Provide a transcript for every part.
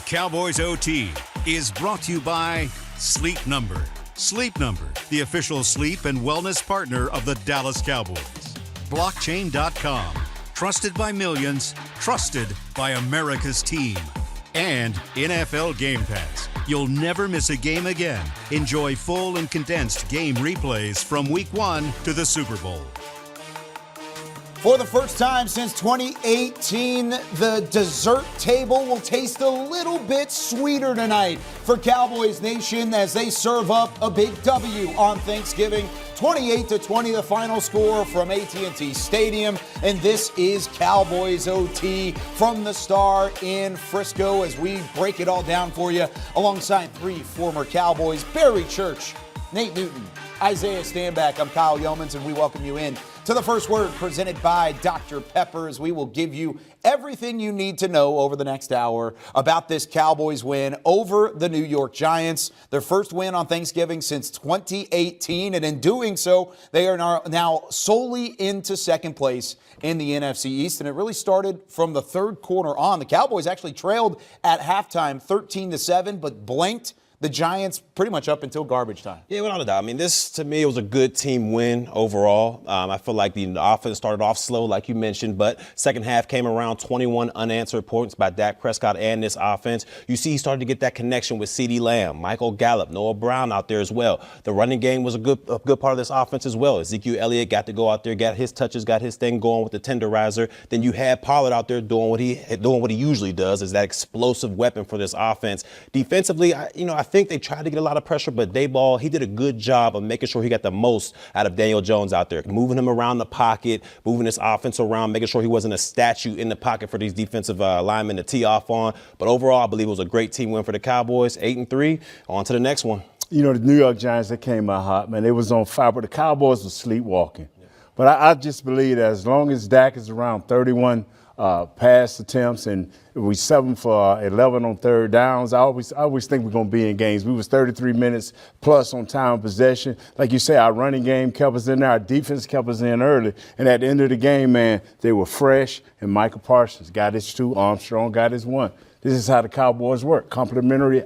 Cowboys OT is brought to you by Sleep Number. Sleep Number, the official sleep and wellness partner of the Dallas Cowboys. Blockchain.com, trusted by millions, trusted by America's team. And NFL Game Pass. You'll never miss a game again. Enjoy full and condensed game replays from Week 1 to the Super Bowl. For the first time since 2018, the dessert table will taste a little bit sweeter tonight for Cowboys Nation as they serve up a big W on Thanksgiving. 28-20 the final score from AT&T Stadium. And this is Cowboys OT from the Star in Frisco as we break it all down for you alongside three former Cowboys, Barry Church, Nate Newton, Isaiah Stanback. I'm Kyle Yeomans, and we welcome you in to the First Word presented by Dr. Pepper, as we will give you everything you need to know over the next hour about this Cowboys win over the New York Giants. Their first win on Thanksgiving since 2018, and in doing so, they are now solely into second place in the NFC East, and it really started from the third quarter on. The Cowboys actually trailed at halftime 13-7, but blanked the Giants pretty much up until garbage time. Yeah, without a doubt. I mean, this, to me, was a good team win overall. I feel like the offense started off slow, like you mentioned, but second half came around, 21 unanswered points by Dak Prescott and this offense. You see he started to get that connection with CeeDee Lamb, Michael Gallup, Noah Brown out there as well. The running game was a good part of this offense as well. Ezekiel Elliott got to go out there, got his touches, got his thing going with the tenderizer. Then you had Pollard out there doing what he usually does, is that explosive weapon for this offense. Defensively, I think they tried to get a lot of pressure, but Dayball, he did a good job of making sure he got the most out of Daniel Jones out there, moving him around the pocket, moving this offense around, making sure he wasn't a statue in the pocket for these defensive linemen to tee off on. But overall, I believe it was a great team win for the Cowboys. 8-3, on to the next one. You know, the New York Giants, they came out hot, man. They was on fire, but the Cowboys were sleepwalking. Yeah. But I just believe that as long as Dak is around 31 pass attempts, and we 7 for 11 on third downs. I always think we're going to be in games. We was 33 minutes plus on time of possession. Like you say, our running game kept us in there. Our defense kept us in early. And at the end of the game, man, they were fresh, and Michael Parsons got his 2, Armstrong got his 1. This is how the Cowboys work. Complimentary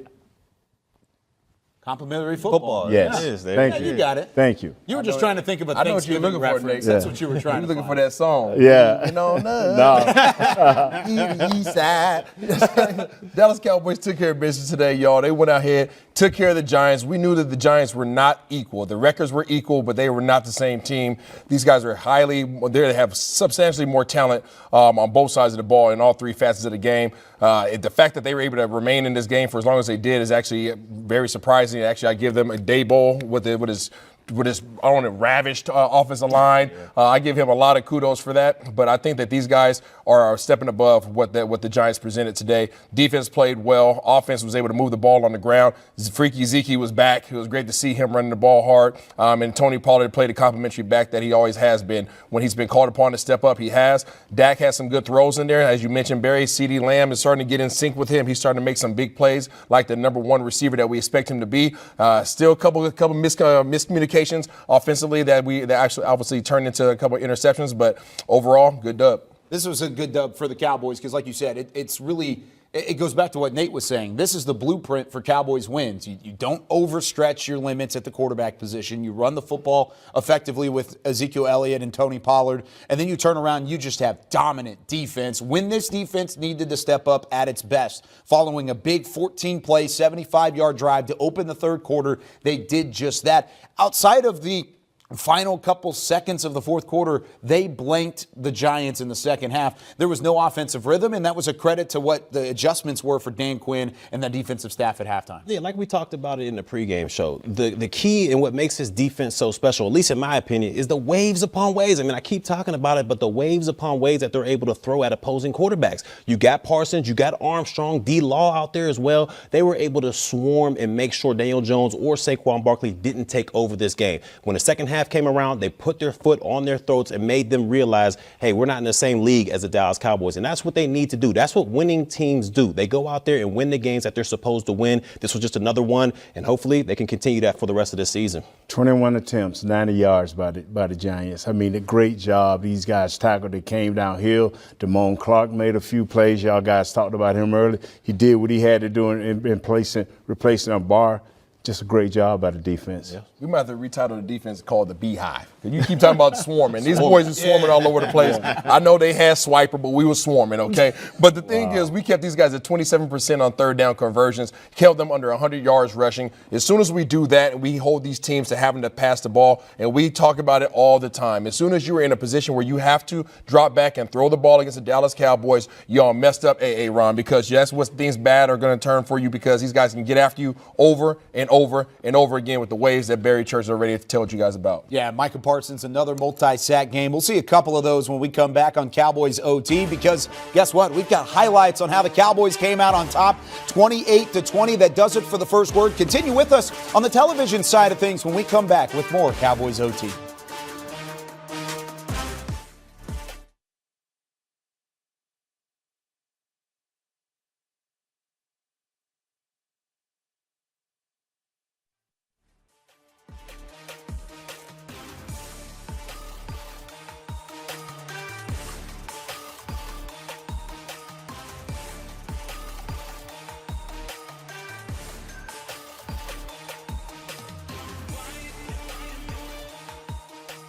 football. Yes. It is. Thank you. You got it. Thank you. You were just trying to think of a Thanksgiving looking for, reference. Nate. That's what you were trying to looking find. for that song. Yeah. You know, East side. Dallas Cowboys took care of business today, y'all. They went out here, took care of the Giants. We knew that the Giants were not equal. The records were equal, but they were not the same team. These guys are they have substantially more talent on both sides of the ball in all three facets of the game. The fact that they were able to remain in this game for as long as they did is actually very surprising. Actually, I give them a day bowl with his ravished offensive line. I give him a lot of kudos for that. But I think that these guys are stepping above what the Giants presented today. Defense played well. Offense was able to move the ball on the ground. Freaky Zeke was back. It was great to see him running the ball hard. And Tony Pollard played a complimentary back that he always has been. When he's been called upon to step up, he has. Dak has some good throws in there. As you mentioned, Barry, CeeDee Lamb is starting to get in sync with him. He's starting to make some big plays like the number 1 receiver that we expect him to be. Still a couple miscommunications offensively that actually obviously turned into a couple of interceptions, but overall, good dub. This was a good dub for the Cowboys because, like you said, it goes back to what Nate was saying. This is the blueprint for Cowboys wins. You don't overstretch your limits at the quarterback position. You run the football effectively with Ezekiel Elliott and Tony Pollard, and then you turn around and you just have dominant defense. When this defense needed to step up at its best, following a big 14-play, 75-yard drive to open the third quarter, they did just that. Outside of the final couple seconds of the fourth quarter, they blanked the Giants in the second half. There was no offensive rhythm, and that was a credit to what the adjustments were for Dan Quinn and the defensive staff at halftime. Yeah, like we talked about it in the pregame show, the key and what makes his defense so special, at least in my opinion, is the waves upon waves. I mean, I keep talking about it, but the waves upon waves that they're able to throw at opposing quarterbacks. You got Parsons, you got Armstrong, D-Law out there as well. They were able to swarm and make sure Daniel Jones or Saquon Barkley didn't take over this game. When the second half half came around, they put their foot on their throats and made them realize, hey, we're not in the same league as the Dallas Cowboys. And that's what they need to do. That's what winning teams do. They go out there and win the games that they're supposed to win. This was just another one, and hopefully they can continue that for the rest of the season. 21 attempts, 90 yards by the Giants. I mean, a great job. These guys tackled. They came downhill. Damone Clark made a few plays. Y'all guys talked about him earlier. He did what he had to do in replacing a bar. Just a great job by the defense. Yeah. We might have to retitle the defense called the Beehive. You keep talking about swarming. These boys are swarming all over the place. I know they had Swiper, but we were swarming, okay? But the thing is, we kept these guys at 27% on third down conversions, held them under 100 yards rushing. As soon as we do that, and we hold these teams to having to pass the ball, and we talk about it all the time. As soon as you're in a position where you have to drop back and throw the ball against the Dallas Cowboys, y'all messed up Ron, because that's what things bad are going to turn for you, because these guys can get after you over and over and over again with the ways that Barry Church already told you guys about. Yeah, Micah Parsons, another multi-sack game. We'll see a couple of those when we come back on Cowboys OT, because guess what? We've got highlights on how the Cowboys came out on top 28-20. That does it for the first word. Continue with us on the television side of things when we come back with more Cowboys OT.